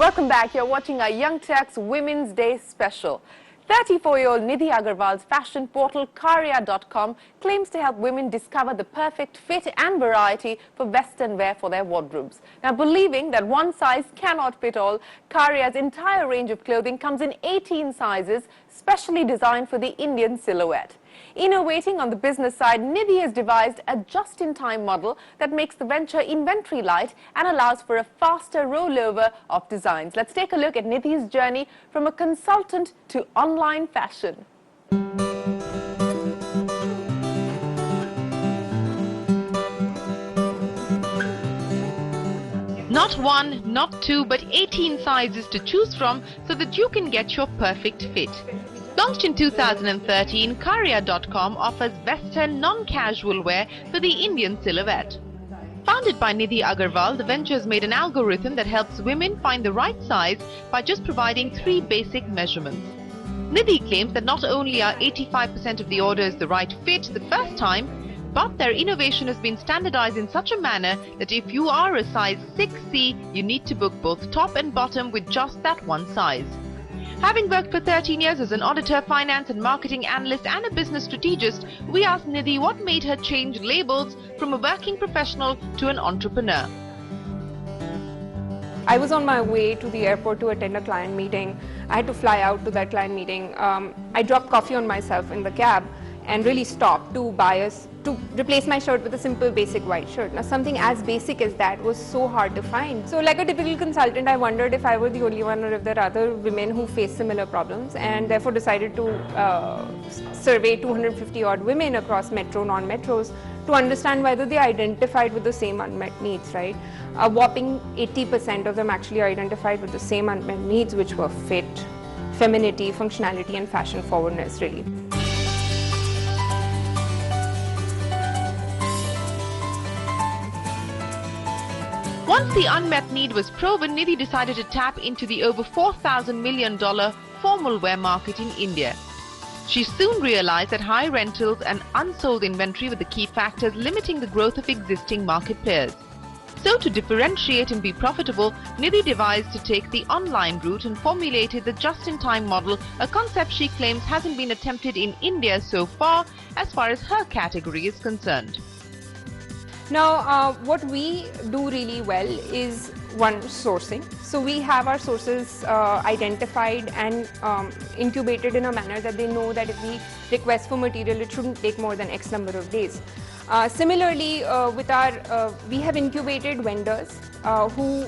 Welcome back. You're watching our Young Turks Women's Day special. 34-year-old Nidhi Agarwal's fashion portal Kaaryah.com claims to help women discover the perfect fit and variety for Western wear for their wardrobes. Now, believing that one size cannot fit all, Kaaryah's entire range of clothing comes in 18 sizes, specially designed for the Indian silhouette. Innovating on the business side, Nidhi has devised a just-in-time model that makes the venture inventory light and allows for a faster rollover of designs. Let's take a look at Nidhi's journey from a consultant to online fashion. Not one, not two, but 18 sizes to choose from so that you can get your perfect fit. Launched in 2013, Kaaryah.com offers Western non-casual wear for the Indian silhouette. Founded by Nidhi Agarwal, the venture has made an algorithm that helps women find the right size by just providing 3 basic measurements. Nidhi claims that not only are 85% of the orders the right fit the first time, but their innovation has been standardized in such a manner that if you are a size 6C, you need to book both top and bottom with just that one size. Having worked for 13 years as an auditor, finance and marketing analyst and a business strategist, we asked Nidhi what made her change labels from a working professional to an entrepreneur. I was on my way to the airport to attend a client meeting. I had to fly out to that client meeting. I dropped coffee on myself in the cab and really stopped to replace my shirt with a simple basic white shirt. Now, something as basic as that was so hard to find. So like a typical consultant, I wondered if I were the only one or if there are other women who face similar problems, and therefore decided to survey 250 odd women across metro, non-metros to understand whether they identified with the same unmet needs, right? A whopping 80% of them actually identified with the same unmet needs, which were fit, femininity, functionality and fashion forwardness, really. Once the unmet need was proven, Nidhi decided to tap into the over $4,000 million formal wear market in India. She soon realized that high rentals and unsold inventory were the key factors limiting the growth of existing market players. So to differentiate and be profitable, Nidhi devised to take the online route and formulated the just-in-time model, a concept she claims hasn't been attempted in India so far as her category is concerned. Now, what we do really well is one, sourcing. So we have our sources identified and incubated in a manner that they know that if we request for material, it shouldn't take more than X number of days. Similarly, we have incubated vendors who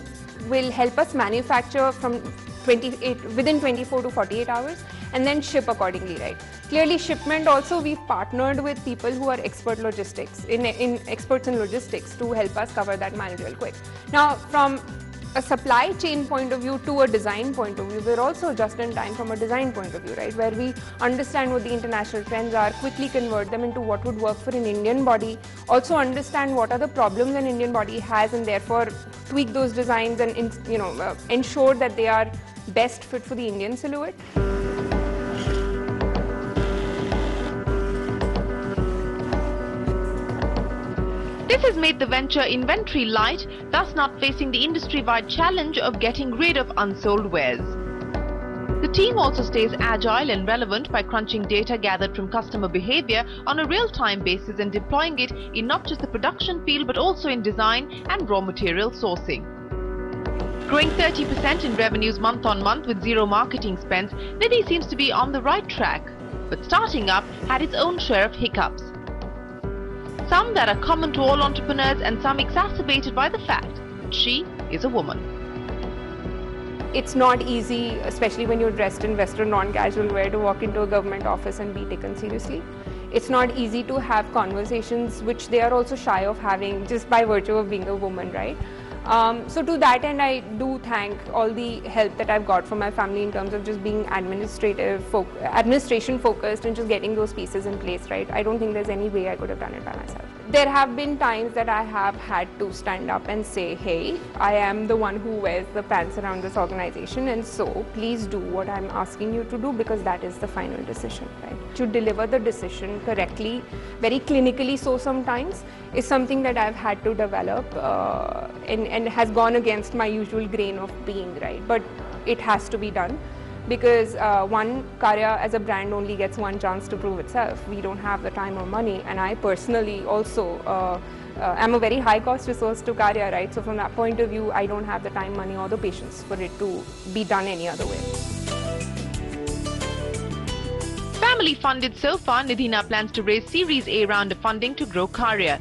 will help us manufacture from within 24 to 48 hours and then ship accordingly, right? Clearly, shipment also, we've partnered with people who are experts in logistics to help us cover that mile real quick. Now, from a supply chain point of view to a design point of view, we're also just in time from a design point of view, right? Where we understand what the international trends are, quickly convert them into what would work for an Indian body, also understand what are the problems an Indian body has and therefore tweak those designs and ensure that they are best fit for the Indian silhouette. This has made the venture inventory light, thus not facing the industry-wide challenge of getting rid of unsold wares. The team also stays agile and relevant by crunching data gathered from customer behavior on a real-time basis and deploying it in not just the production field but also in design and raw material sourcing. Growing 30% in revenues month on month with zero marketing spends, Nidhi seems to be on the right track, but starting up had its own share of hiccups. Some that are common to all entrepreneurs and some exacerbated by the fact that she is a woman. It's not easy, especially when you're dressed in Western non-casual wear, to walk into a government office and be taken seriously. It's not easy to have conversations which they are also shy of having just by virtue of being a woman, right? So to that end, I do thank all the help that I've got from my family in terms of just being administration focused and just getting those pieces in place, right? I don't think there's any way I could have done it by myself. There have been times that I have had to stand up and say, hey, I am the one who wears the pants around this organization, and so please do what I'm asking you to do because that is the final decision, right? to deliver the decision correctly, very clinically so sometimes, is something that I've had to develop and has gone against my usual grain of being, right? But it has to be done because Kaaryah as a brand only gets one chance to prove itself. We don't have the time or money, and I personally also am a very high cost resource to Kaaryah, right? So from that point of view, I don't have the time, money or the patience for it to be done any other way. Family funded so far, Nidhi now plans to raise Series A round of funding to grow Kaaryah.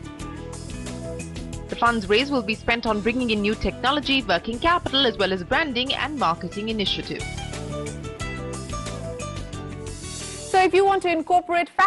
The funds raised will be spent on bringing in new technology, working capital, as well as branding and marketing initiatives. So if you want to incorporate